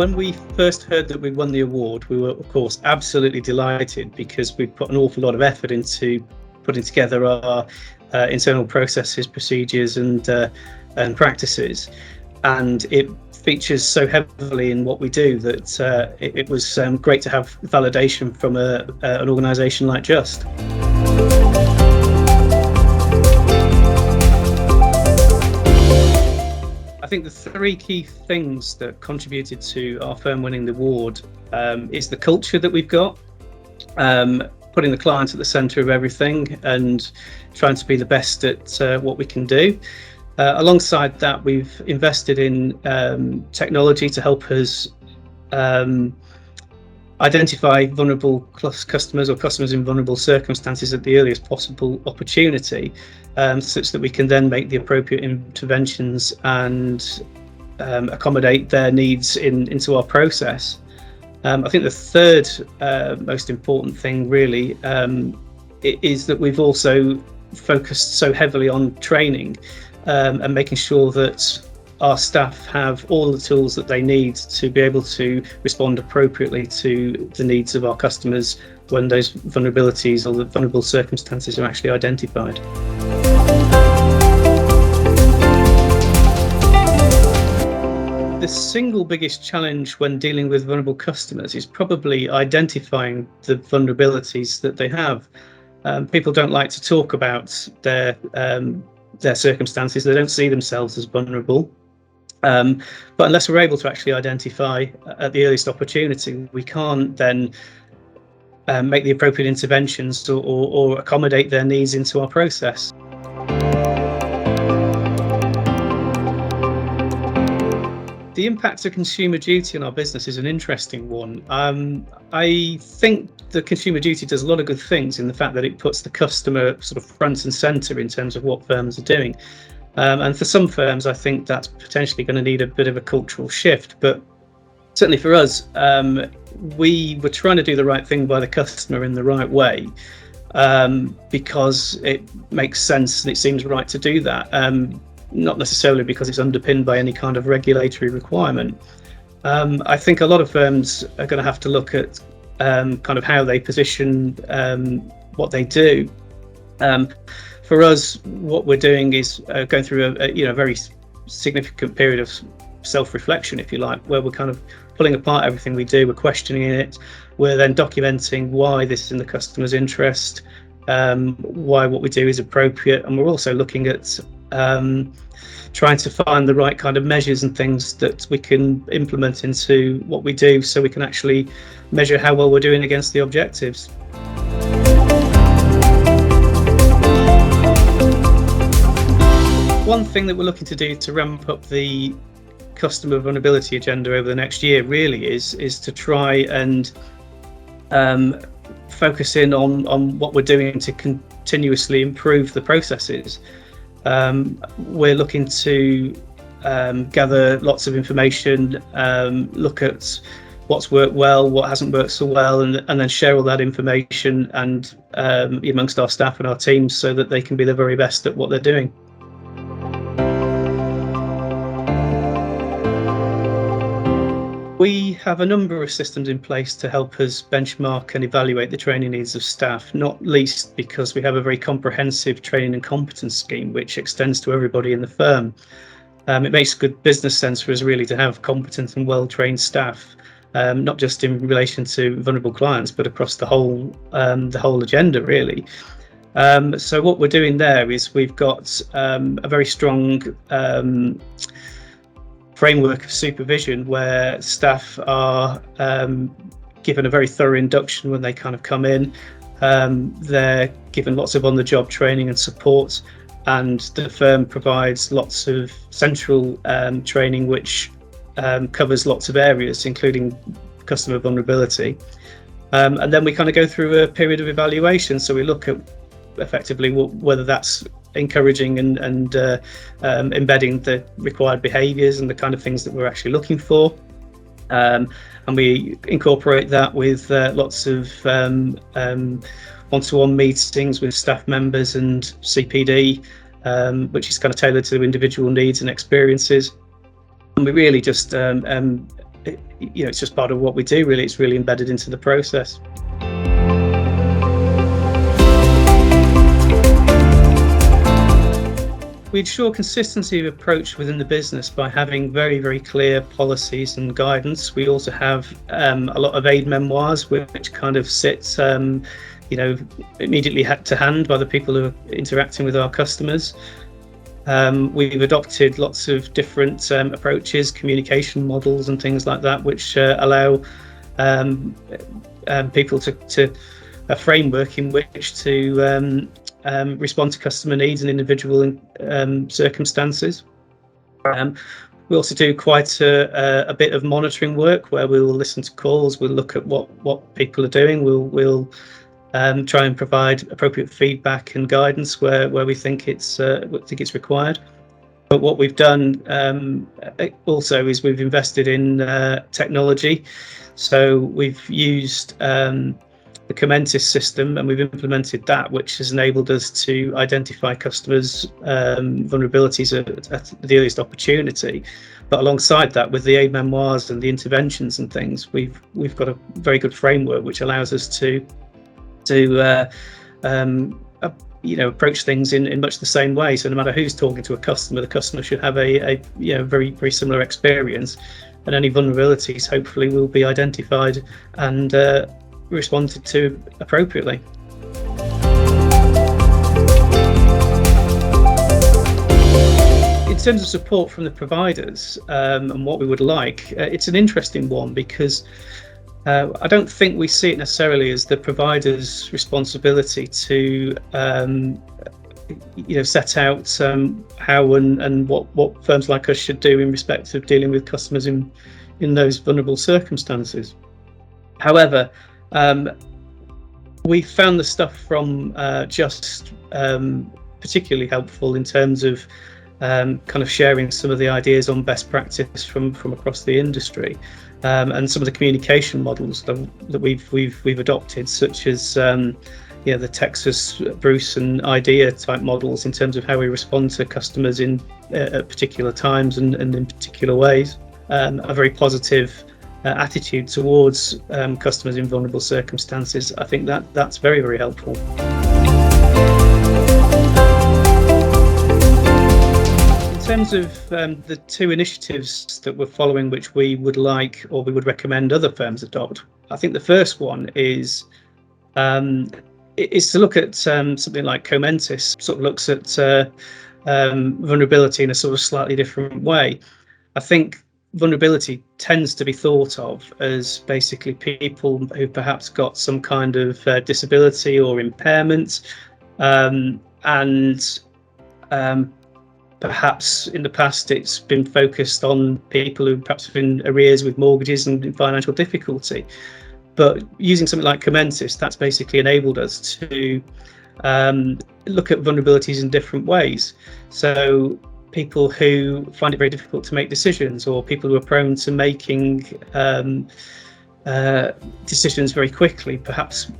When we first heard that we won the award, we were, of course, absolutely delighted because we put an awful lot of effort into putting together our internal processes, procedures, and practices, and it features so heavily in what we do that it was great to have validation from an organisation like Just. I think the three key things that contributed to our firm winning the award is the culture that we've got, putting the client at the centre of everything and trying to be the best at what we can do. Alongside that, we've invested in technology to help us identify vulnerable customers or customers in vulnerable circumstances at the earliest possible opportunity, such that we can then make the appropriate interventions and accommodate their needs into our process. I think the third most important thing really is that we've also focused so heavily on training and making sure that our staff have all the tools that they need to be able to respond appropriately to the needs of our customers when those vulnerabilities or the vulnerable circumstances are actually identified. The single biggest challenge when dealing with vulnerable customers is probably identifying the vulnerabilities that they have. People don't like to talk about their circumstances. They don't see themselves as vulnerable. But unless we're able to actually identify at the earliest opportunity, we can't then make the appropriate interventions or accommodate their needs into our process. The impact of consumer duty on our business is an interesting one. I think the consumer duty does a lot of good things in the fact that it puts the customer sort of front and centre in terms of what firms are doing. And for some firms, I think that's potentially going to need a bit of a cultural shift. But certainly for us, we were trying to do the right thing by the customer in the right way, because it makes sense and it seems right to do that. Not necessarily because it's underpinned by any kind of regulatory requirement. I think a lot of firms are going to have to look at kind of how they position what they do. For us, what we're doing is going through a very significant period of self-reflection, if you like, where we're kind of pulling apart everything we do, we're questioning it, we're then documenting why this is in the customer's interest, why what we do is appropriate, and we're also looking at trying to find the right kind of measures and things that we can implement into what we do so we can actually measure how well we're doing against the objectives. One thing that we're looking to do to ramp up the customer vulnerability agenda over the next year really is to try and focus in on what we're doing to continuously improve the processes. We're looking to gather lots of information, look at what's worked well, what hasn't worked so well, and then share all that information and amongst our staff and our teams so that they can be the very best at what they're doing. We have a number of systems in place to help us benchmark and evaluate the training needs of staff, not least because we have a very comprehensive training and competence scheme which extends to everybody in the firm. It makes good business sense for us really to have competent and well-trained staff, not just in relation to vulnerable clients, but across the whole agenda really. So what we're doing there is we've got a very strong framework of supervision where staff are given a very thorough induction when they kind of come in. They're given lots of on-the-job training and support, and the firm provides lots of central training which covers lots of areas, including customer vulnerability. And then we kind of go through a period of evaluation. So we look at effectively whether that's encouraging and embedding the required behaviours and the kind of things that we're actually looking for. And we incorporate that with lots of one-to-one meetings with staff members and CPD, which is kind of tailored to individual needs and experiences. And we really just it's just part of what we do, really. It's really embedded into the process. We ensure consistency of approach within the business by having very, very clear policies and guidance. We also have a lot of aid memoirs, which kind of sits, immediately to hand by the people who are interacting with our customers. We've adopted lots of different approaches, communication models and things like that, which allow people to a framework in which to respond to customer needs and individual circumstances. We also do quite a bit of monitoring work where we will listen to calls, we'll look at what people are doing, we'll try and provide appropriate feedback and guidance where we think it's required. But what we've done also is we've invested in technology. So we've used the Comentis system, and we've implemented that, which has enabled us to identify customers' vulnerabilities at the earliest opportunity. But alongside that, with the aid memoirs and the interventions and things, we've got a very good framework which allows us to approach things in much the same way. So no matter who's talking to a customer, the customer should have a very, very similar experience, and any vulnerabilities hopefully will be identified and responded to appropriately. In terms of support from the providers and what we would like, it's an interesting one, because I don't think we see it necessarily as the provider's responsibility to set out how and what firms like us should do in respect of dealing with customers in those vulnerable circumstances. However, we found the stuff from Just particularly helpful in terms of kind of sharing some of the ideas on best practice from across the industry, and some of the communication models that we've adopted, such as the Texas, Bruce and IDEA type models in terms of how we respond to customers at particular times and in particular ways. A very positive attitude towards customers in vulnerable circumstances. I think that's very, very helpful. In terms of the two initiatives that we're following, which we would like or we would recommend other firms adopt, I think the first one is to look at something like Comentis. Sort of looks at vulnerability in a sort of slightly different way. I think vulnerability tends to be thought of as basically people who perhaps got some kind of disability or impairment, and perhaps in the past it's been focused on people who perhaps have been arrears with mortgages and in financial difficulty. But using something like Comentis, that's basically enabled us to look at vulnerabilities in different ways. So people who find it very difficult to make decisions, or people who are prone to making decisions very quickly, perhaps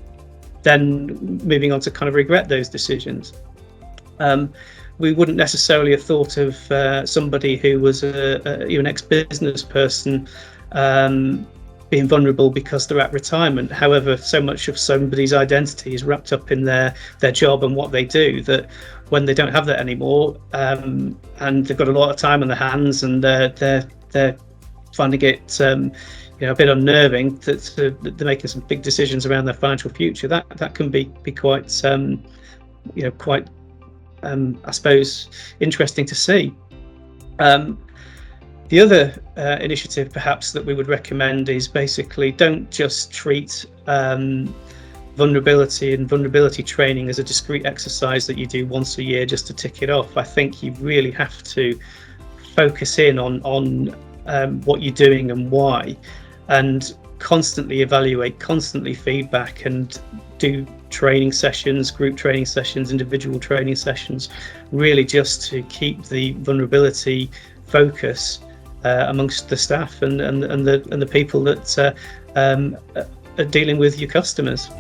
then moving on to kind of regret those decisions. We wouldn't necessarily have thought of somebody who was an ex-business person being vulnerable because they're at retirement. However, so much of somebody's identity is wrapped up in their job and what they do, that when they don't have that anymore, and they've got a lot of time on their hands, and they're finding it a bit unnerving that they're making some big decisions around their financial future. That can be quite quite I suppose interesting to see. The other initiative perhaps that we would recommend is basically don't just treat vulnerability and vulnerability training as a discrete exercise that you do once a year just to tick it off. I think you really have to focus in on what you're doing and why, and constantly evaluate, constantly feedback, and do training sessions, group training sessions, individual training sessions, really just to keep the vulnerability focus amongst the staff and the people that are dealing with your customers.